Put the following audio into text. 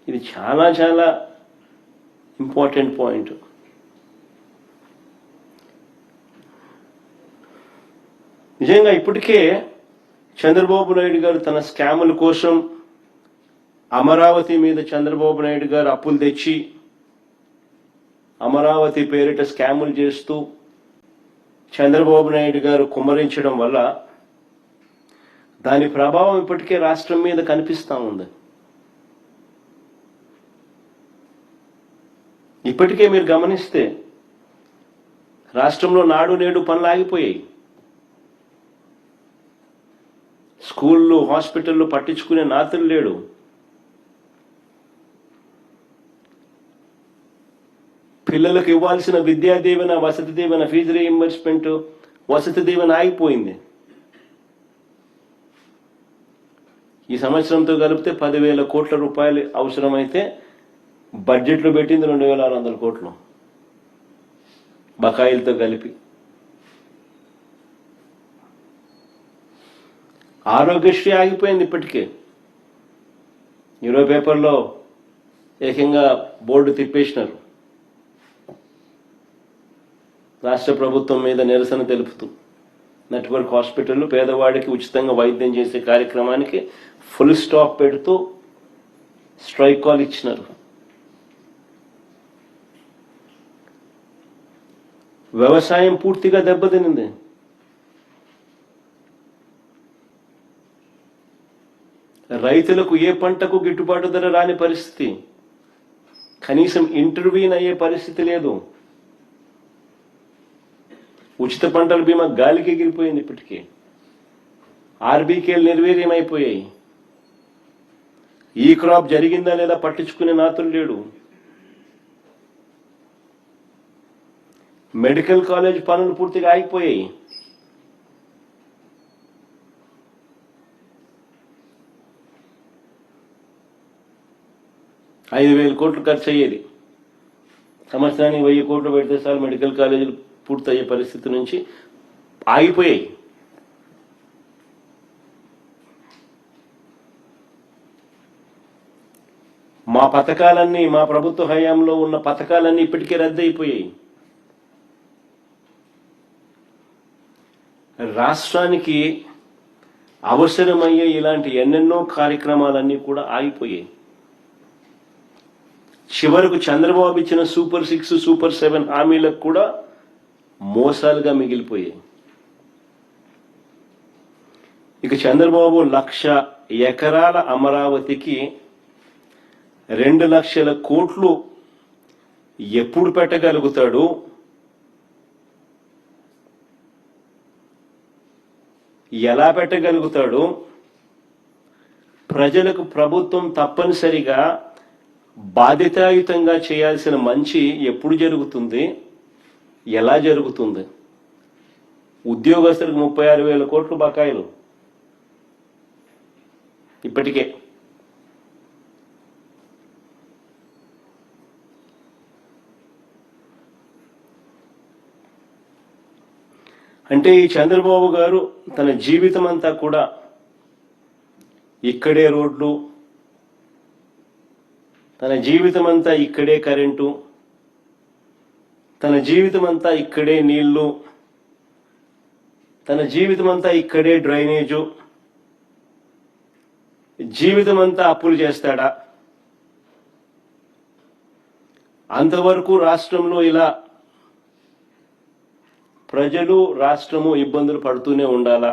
ఇది చాలా చాలా ఇంపార్టెంట్ పాయింట్. నిజంగా ఇప్పటికే చంద్రబాబు నాయుడు గారు తన స్కాముల కోసం అమరావతి మీద చంద్రబాబు నాయుడు గారు అప్పులు తెచ్చి అమరావతి పేరిట స్కాములు చేస్తూ చంద్రబాబు నాయుడు గారు కుమ్మరించడం వల్ల దాని ప్రభావం ఇప్పటికే రాష్ట్రం మీద కనిపిస్తూ ఉంది. ఇప్పటికే మీరు గమనిస్తే రాష్ట్రంలో నాడు నేడు పనులు ఆగిపోయాయి. స్కూళ్ళు హాస్పిటళ్ళు పట్టించుకునే నాతులు లేడు. పిల్లలకు ఇవ్వాల్సిన విద్యా దీవెన, వసతి దీవెన, ఫీజు రీయింబర్స్మెంట్, వసతి దీవెన ఆగిపోయింది. ఈ సంవత్సరంతో కలిపితే 10,000 కోట్ల రూపాయలు అవసరమైతే బడ్జెట్లో పెట్టింది 2,600 కోట్లు బకాయిలతో కలిపి. ఆరోగ్యశ్రీ ఆగిపోయింది ఇప్పటికే. ఈరోజు పేపర్లో ఏకంగా బోర్డు తిప్పేసినారు రాష్ట్ర ప్రభుత్వం మీద నిరసన తెలుపుతూ. నెట్వర్క్ హాస్పిటల్ పేదవాడికి ఉచితంగా వైద్యం చేసే కార్యక్రమానికి ఫుల్ స్టాప్ పెడుతూ స్ట్రైక్ కాల్ ఇచ్చినారు. వ్యవసాయం పూర్తిగా దెబ్బతినింది. రైతులకు ఏ పంటకు గిట్టుబాటు ధర రాని పరిస్థితి, కనీసం ఇంటర్వ్యూన్ అయ్యే పరిస్థితి లేదు. ఉచిత పంటల బీమా గాలికి ఎగిరిపోయింది. ఇప్పటికే ఆర్బీకేలు నిర్వీర్యమైపోయాయి. ఈ క్రాప్ జరిగిందా లేదా పట్టించుకునే నాతులు లేడు. మెడికల్ కాలేజ్ పనులు పూర్తిగా ఆగిపోయాయి. $5,000 కోట్లు ఖర్చు అయ్యేది. సంవత్సరానికి 1,000 కోట్లు పెడితే చాలు మెడికల్ కాలేజీలు పూర్తయ్యే పరిస్థితి నుంచి ఆగిపోయాయి. మా పథకాలన్నీ, మా ప్రభుత్వ హయాంలో ఉన్న పథకాలన్నీ ఇప్పటికే రద్దయిపోయాయి. రాష్ట్రానికి అవసరమయ్యే ఇలాంటి ఎన్నెన్నో కార్యక్రమాలన్నీ కూడా ఆగిపోయాయి. చివరకు చంద్రబాబు ఇచ్చిన సూపర్ 6, సూపర్ 7 హామీలకు కూడా మోసాలుగా మిగిలిపోయాయి. ఇక చంద్రబాబు 1,00,000 ఎకరాల అమరావతికి 2,00,000 కోట్లు ఎప్పుడు పెట్టగలుగుతాడు? ఎలా పెట్టగలుగుతాడు? ప్రజలకు ప్రభుత్వం తప్పనిసరిగా బాధ్యతాయుతంగా చేయాల్సిన మంచి ఎప్పుడు జరుగుతుంది? ఎలా జరుగుతుంది? ఉద్యోగస్తులకు 36,000 కోట్లు బకాయిలు ఇప్పటికే. అంటే ఈ చంద్రబాబు గారు తన జీవితం అంతా కూడా ఇక్కడే రోడ్లు, తన జీవితం అంతా ఇక్కడే కరెంటు, తన జీవితం అంతా ఇక్కడే నీళ్లు, తన జీవితం అంతా ఇక్కడే డ్రైనేజు, జీవితం అంతా అప్పులు చేస్తాడా? అంతవరకు రాష్ట్రంలో ఇలా ప్రజలు, రాష్ట్రము ఇబ్బందులు పడుతూనే ఉండాలా?